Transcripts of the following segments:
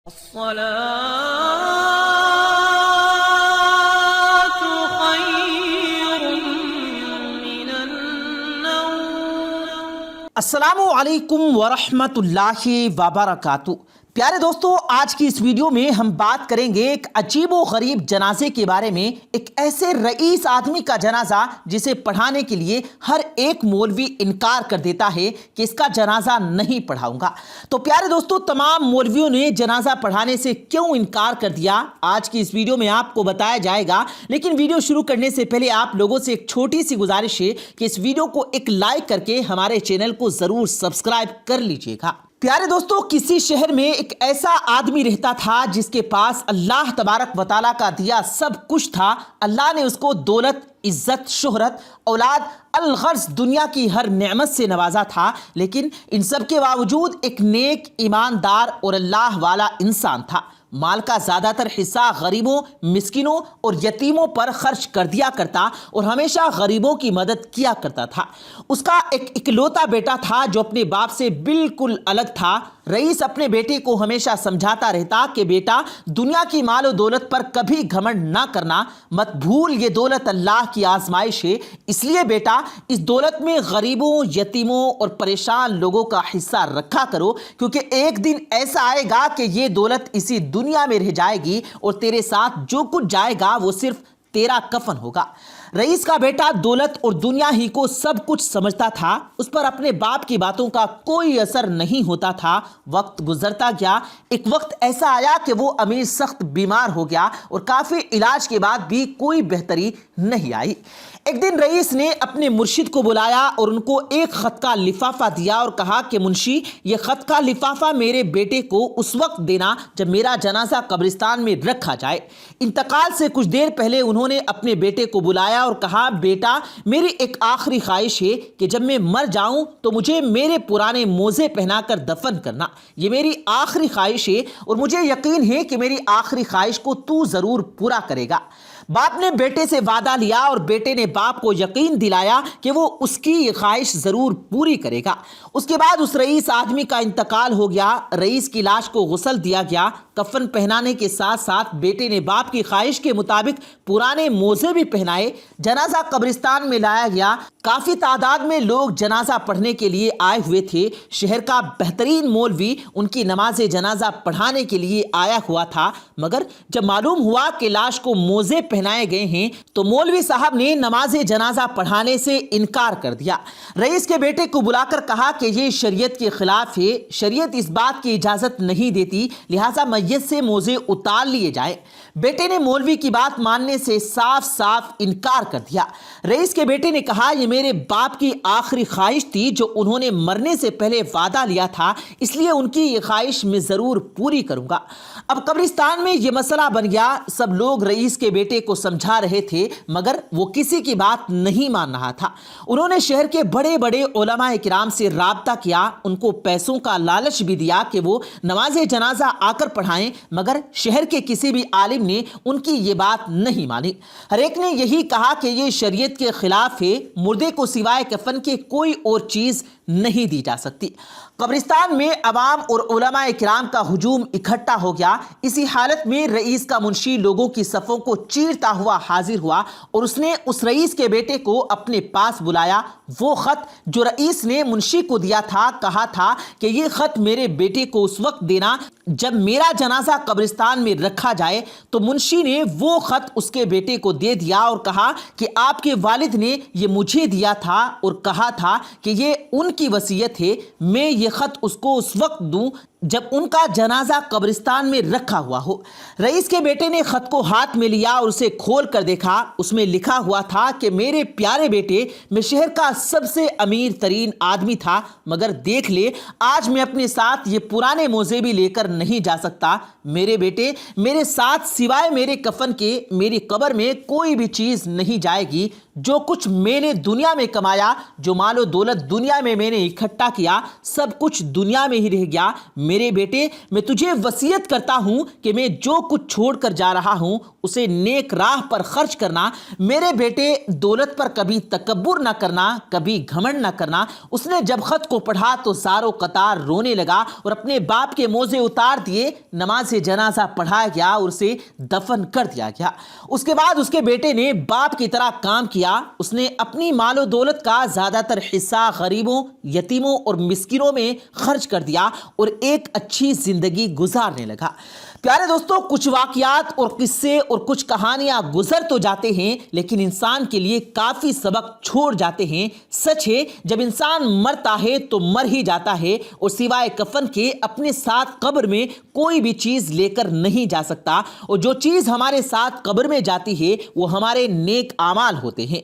الصلاة خير من النوم۔ السلام علیکم ورحمۃ اللہ وبرکاتہ۔ پیارے دوستو، آج کی اس ویڈیو میں ہم بات کریں گے ایک عجیب و غریب جنازے کے بارے میں، ایک ایسے رئیس آدمی کا جنازہ جسے پڑھانے کے لیے ہر ایک مولوی انکار کر دیتا ہے کہ اس کا جنازہ نہیں پڑھاؤں گا۔ تو پیارے دوستو، تمام مولویوں نے جنازہ پڑھانے سے کیوں انکار کر دیا، آج کی اس ویڈیو میں آپ کو بتایا جائے گا۔ لیکن ویڈیو شروع کرنے سے پہلے آپ لوگوں سے ایک چھوٹی سی گزارش ہے کہ اس ویڈیو کو ایک لائک کر کے ہمارے چینل کو ضرور سبسکرائب کر لیجئے گا۔ پیارے دوستو، کسی شہر میں ایک ایسا آدمی رہتا تھا جس کے پاس اللہ تبارک و تعالیٰ کا دیا سب کچھ تھا۔ اللہ نے اس کو دولت، عزت، شہرت، اولاد، الغرض دنیا کی ہر نعمت سے نوازا تھا، لیکن ان سب کے باوجود ایک نیک، ایماندار اور اللہ والا انسان تھا۔ مال کا زیادہ تر حصہ غریبوں، مسکینوں اور یتیموں پر خرچ کر دیا کرتا اور ہمیشہ غریبوں کی مدد کیا کرتا تھا۔ اس کا ایک اکلوتا بیٹا تھا جو اپنے باپ سے بالکل الگ تھا۔ رئیس اپنے بیٹے کو ہمیشہ سمجھاتا رہتا کہ بیٹا، دنیا کی مال و دولت پر کبھی گھمنڈ نہ کرنا، مت بھول یہ دولت اللہ کی آزمائش ہے، اس لیے بیٹا اس دولت میں غریبوں، یتیموں اور پریشان لوگوں کا حصہ رکھا کرو، کیونکہ ایک دن ایسا آئے گا کہ یہ دولت اسی دنیا میں رہ جائے گی اور تیرے ساتھ جو کچھ جائے گا وہ صرف تیرا کفن ہوگا۔ رئیس کا بیٹا دولت اور دنیا ہی کو سب کچھ سمجھتا تھا، اس پر اپنے باپ کی باتوں کا کوئی اثر نہیں ہوتا تھا۔ وقت گزرتا گیا، ایک وقت ایسا آیا کہ وہ امیر سخت بیمار ہو گیا اور کافی علاج کے بعد بھی کوئی بہتری نہیں آئی۔ ایک دن رئیس نے اپنے مرشد کو بلایا اور ان کو ایک خط کا لفافہ دیا اور کہا کہ منشی، یہ خط کا لفافہ میرے بیٹے کو اس وقت دینا جب میرا جنازہ قبرستان میں رکھا جائے۔ انتقال سے کچھ دیر پہلے انہوں نے اپنے بیٹے کو بلایا اور کہا، بیٹا میری ایک آخری خواہش ہے کہ جب میں مر جاؤں تو مجھے میرے پرانے موزے پہنا کر دفن کرنا، یہ میری آخری خواہش ہے اور مجھے یقین ہے کہ میری آخری خواہش کو تو ضرور پورا کرے گا۔ باپ نے بیٹے سے وعدہ لیا اور بیٹے نے باپ کو یقین دلایا کہ وہ اس کی یہ خواہش ضرور پوری کرے گا۔ اس کے بعد اس رئیس آدمی کا انتقال ہو گیا۔ رئیس کی لاش کو غسل دیا گیا، کفن پہنانے کے ساتھ ساتھ بیٹے نے باپ کی خواہش کے مطابق پرانے موزے بھی پہنائے۔ جنازہ قبرستان میں لایا گیا، کافی تعداد میں لوگ جنازہ پڑھنے کے لیے آئے ہوئے تھے۔ شہر کا بہترین مولوی ان کی نماز جنازہ پڑھانے کے لیے آیا ہوا تھا، مگر جب معلوم ہوا کہ لاش کو موزے پہنائے گئے ہیں تو مولوی صاحب نے نماز جنازہ پڑھانے سے انکار کر دیا۔ رئیس کے بیٹے کو بلا کر کہا کہ یہ شریعت کے خلاف ہے، شریعت اس بات کی اجازت نہیں دیتی، لہٰذا میت سے موزے اتار لیے جائیں۔ بیٹے نے مولوی کی بات ماننے سے صاف صاف انکار کر دیا۔ رئیس کے بیٹے نے کہا، یہ میرے باپ کی آخری خواہش تھی جو انہوں نے مرنے سے پہلے وعدہ لیا تھا، اس لیے ان کی یہ خواہش میں ضرور پوری کروں گا۔ اب قبرستان میں یہ مسئلہ بن گیا، سب لوگ رئیس کے بیٹے کو سمجھا رہے تھے مگر وہ کسی کی بات نہیں مان رہا تھا۔ انہوں نے شہر کے بڑے بڑے علماء کرام سے رابطہ کیا، ان کو پیسوں کا لالچ بھی دیا کہ وہ نماز جنازہ آ کر پڑھائیں، مگر شہر کے کسی بھی عالم نے ان کی یہ بات نہیں مانی۔ ہر ایک نے یہی کہا کہ یہ شریعت کے خلاف ہے، مردے کو سوائے کفن کے کوئی اور چیز نہیں دی جا سکتی۔ قبرستان میں عوام اور علماء کرام کا ہجوم اکٹھا ہو گیا۔ اسی حالت میں رئیس کا منشی لوگوں کی صفوں کو چیرتا ہوا حاضر ہوا اور اس نے اس رئیس کے بیٹے کو اپنے پاس بلایا۔ وہ خط جو رئیس نے منشی کو دیا تھا، کہا تھا کہ یہ خط میرے بیٹے کو اس وقت دینا جب میرا جنازہ قبرستان میں رکھا جائے۔ تو منشی نے وہ خط اس کے بیٹے کو دے دیا اور کہا کہ آپ کے والد نے یہ مجھے دیا تھا اور کہا تھا کہ یہ ان کی وصیت ہے، میں یہ خط اس کو اس وقت دوں جب ان کا جنازہ قبرستان میں رکھا ہوا ہو۔ رئیس کے بیٹے نے خط کو ہاتھ میں لیا اور اسے کھول کر دیکھا۔ اس میں لکھا ہوا تھا کہ میرے پیارے بیٹے، میں شہر کا سب سے امیر ترین آدمی تھا، مگر دیکھ لے آج میں اپنے ساتھ یہ پرانے موزے بھی لے کر نہیں جا سکتا۔ میرے بیٹے، میرے ساتھ سوائے میرے کفن کے میری قبر میں کوئی بھی چیز نہیں جائے گی۔ جو کچھ میں نے دنیا میں کمایا، جو مال و دولت دنیا میں نے اکٹھا کیا، سب کچھ دنیا میں ہی رہ گیا۔ میرے بیٹے میں تجھے وصیت کرتا ہوں کہ میں جو کچھ چھوڑ کر جا رہا ہوں اسے نیک راہ پر خرچ کرنا۔ میرے بیٹے دولت پر کبھی تکبر نہ کرنا، کبھی گھمنڈ نہ کرنا۔ اس نے جب خط کو پڑھا تو زاروں قطار رونے لگا اور اپنے باپ کے موزے اتار دیے۔ نماز جنازہ پڑھایا گیا اور اسے دفن کر دیا گیا۔ اس کے بعد اس کے بیٹے نے باپ کی طرح کام کیا۔ اس نے اپنی مال و دولت کا زیادہ تر حصہ غریبوں، یتیموں اور مسکینوں میں خرچ کر دیا اور ایک اچھی زندگی گزارنے لگا۔ پیارے دوستو، کچھ واقعات اور قصے اور کچھ کہانیاں گزر تو جاتے ہیں لیکن انسان کے لیے کافی سبق چھوڑ جاتے ہیں۔ سچ ہے جب انسان مرتا ہے تو مر ہی جاتا ہے اور سوائے کفن کے اپنے ساتھ قبر میں کوئی بھی چیز لے کر نہیں جا سکتا، اور جو چیز ہمارے ساتھ قبر میں جاتی ہے وہ ہمارے نیک اعمال ہوتے ہیں۔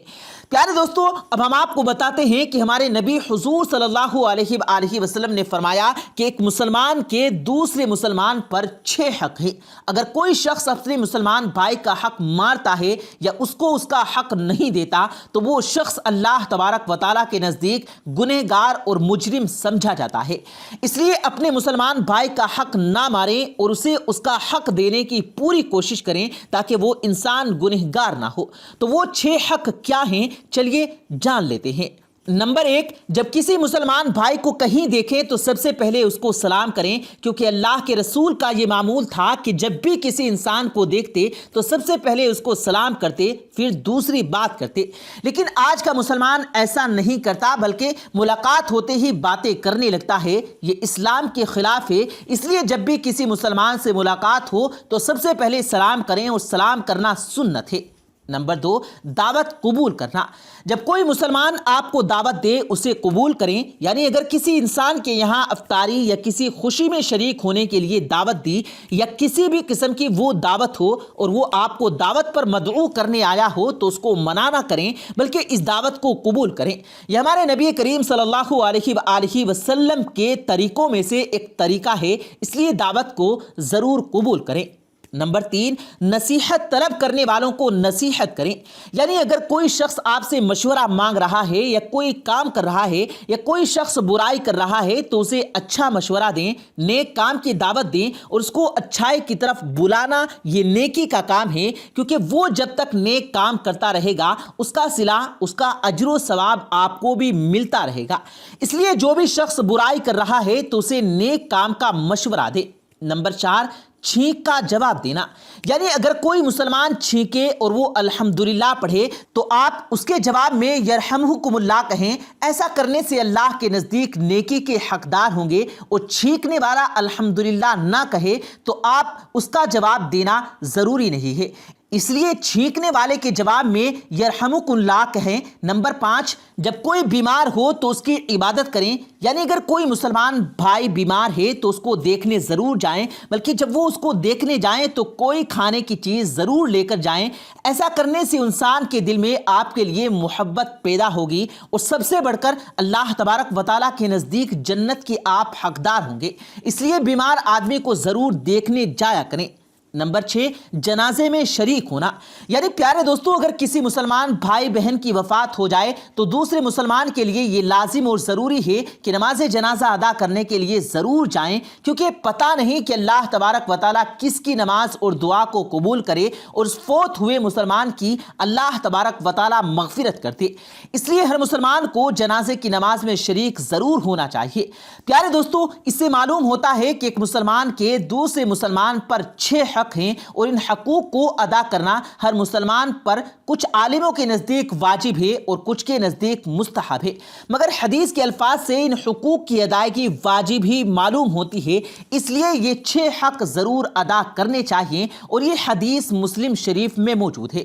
پیارے دوستو، اب ہم آپ کو بتاتے ہیں کہ ہمارے نبی حضور صلی اللہ علیہ وآلہ وسلم نے فرمایا کہ ایک مسلمان کے دوسرے مسلمان پر 6 حق ہیں۔ اگر کوئی شخص اپنے مسلمان بھائی کا حق مارتا ہے یا اس کو اس کا حق نہیں دیتا تو وہ شخص اللہ تبارک و تعالیٰ کے نزدیک گنہگار اور مجرم سمجھا جاتا ہے۔ اس لیے اپنے مسلمان بھائی کا حق نہ ماریں اور اسے اس کا حق دینے کی پوری کوشش کریں تاکہ وہ انسان گنہگار نہ ہو۔ تو وہ 6 حق کیا ہیں؟ چلیے جان لیتے ہیں۔ نمبر 1، جب کسی مسلمان بھائی کو کہیں دیکھیں تو سب سے پہلے اس کو سلام کریں، کیونکہ اللہ کے رسول کا یہ معمول تھا کہ جب بھی کسی انسان کو دیکھتے تو سب سے پہلے اس کو سلام کرتے، پھر دوسری بات کرتے۔ لیکن آج کا مسلمان ایسا نہیں کرتا، بلکہ ملاقات ہوتے ہی باتیں کرنے لگتا ہے۔ یہ اسلام کے خلاف ہے۔ اس لیے جب بھی کسی مسلمان سے ملاقات ہو تو سب سے پہلے سلام کریں، اور سلام کرنا سنت ہے۔ نمبر 2، دعوت قبول کرنا۔ جب کوئی مسلمان آپ کو دعوت دے اسے قبول کریں، یعنی اگر کسی انسان کے یہاں افطاری یا کسی خوشی میں شریک ہونے کے لیے دعوت دی یا کسی بھی قسم کی وہ دعوت ہو اور وہ آپ کو دعوت پر مدعو کرنے آیا ہو تو اس کو منع نہ کریں بلکہ اس دعوت کو قبول کریں۔ یہ ہمارے نبی کریم صلی اللہ علیہ وآلہ وسلم کے طریقوں میں سے ایک طریقہ ہے، اس لیے دعوت کو ضرور قبول کریں۔ نمبر 3، نصیحت طلب کرنے والوں کو نصیحت کریں، یعنی اگر کوئی شخص آپ سے مشورہ مانگ رہا ہے یا کوئی کام کر رہا ہے یا کوئی شخص برائی کر رہا ہے تو اسے اچھا مشورہ دیں، نیک کام کی دعوت دیں اور اس کو اچھائی کی طرف بلانا یہ نیکی کا کام ہے، کیونکہ وہ جب تک نیک کام کرتا رہے گا اس کا صلہ، اس کا اجر و ثواب آپ کو بھی ملتا رہے گا۔ اس لیے جو بھی شخص برائی کر رہا ہے تو اسے نیک کام کا مشورہ دے۔ نمبر 4، چھینک کا جواب دینا، یعنی اگر کوئی مسلمان چھینکے اور وہ الحمدللہ پڑھے تو آپ اس کے جواب میں یرحمکم اللہ کہیں۔ ایسا کرنے سے اللہ کے نزدیک نیکی کے حقدار ہوں گے، اور چھینکنے والا الحمدللہ نہ کہے تو آپ اس کا جواب دینا ضروری نہیں ہے، اس لیے چھینکنے والے کے جواب میں یرحمک اللہ کہیں۔ نمبر 5، جب کوئی بیمار ہو تو اس کی عبادت کریں، یعنی اگر کوئی مسلمان بھائی بیمار ہے تو اس کو دیکھنے ضرور جائیں، بلکہ جب وہ اس کو دیکھنے جائیں تو کوئی کھانے کی چیز ضرور لے کر جائیں۔ ایسا کرنے سے انسان کے دل میں آپ کے لیے محبت پیدا ہوگی، اور سب سے بڑھ کر اللہ تبارک و تعالیٰ کے نزدیک جنت کے آپ حقدار ہوں گے، اس لیے بیمار آدمی کو ضرور دیکھنے جایا کریں۔ نمبر 6، جنازے میں شریک ہونا، یعنی پیارے دوستو اگر کسی مسلمان بھائی بہن کی وفات ہو جائے تو دوسرے مسلمان کے لیے یہ لازم اور ضروری ہے کہ نماز جنازہ ادا کرنے کے لیے ضرور جائیں، کیونکہ پتہ نہیں کہ اللہ تبارک و تعالیٰ کس کی نماز اور دعا کو قبول کرے اور اس فوت ہوئے مسلمان کی اللہ تبارک و تعالیٰ مغفرت کرتے۔ اس لیے ہر مسلمان کو جنازے کی نماز میں شریک ضرور ہونا چاہیے۔ پیارے دوستو، اس سے معلوم ہوتا ہے کہ ایک مسلمان کے دوسرے مسلمان پر 6 حق ہیں، اور ان حقوق کو ادا کرنا ہر مسلمان پر کچھ عالموں کے نزدیک واجب ہے اور کچھ کے نزدیک مستحب ہے، مگر حدیث کے الفاظ سے ان حقوق کی ادائیگی واجب ہی معلوم ہوتی ہے، اس لیے یہ 6 حق ضرور ادا کرنے چاہیے، اور یہ حدیث مسلم شریف میں موجود ہے۔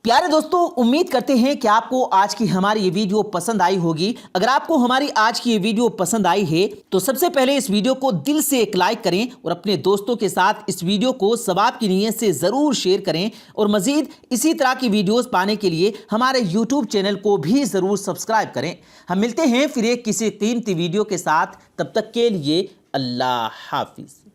پیارے دوستو، امید کرتے ہیں کہ آپ کو آج کی ہماری یہ ویڈیو پسند آئی ہوگی۔ اگر آپ کو ہماری آج کی یہ ویڈیو پسند آئی ہے تو سب سے پہلے اس ویڈیو کو دل سے ایک لائک کریں، اور اپنے دوستوں کے ساتھ اس ویڈیو کو ثواب کی نیت سے ضرور شیئر کریں، اور مزید اسی طرح کی ویڈیوز پانے کے لیے ہمارے یوٹیوب چینل کو بھی ضرور سبسکرائب کریں۔ ہم ملتے ہیں پھر ایک کسی قیمتی ویڈیو کے ساتھ، تب تک کے لیے اللہ حافظ۔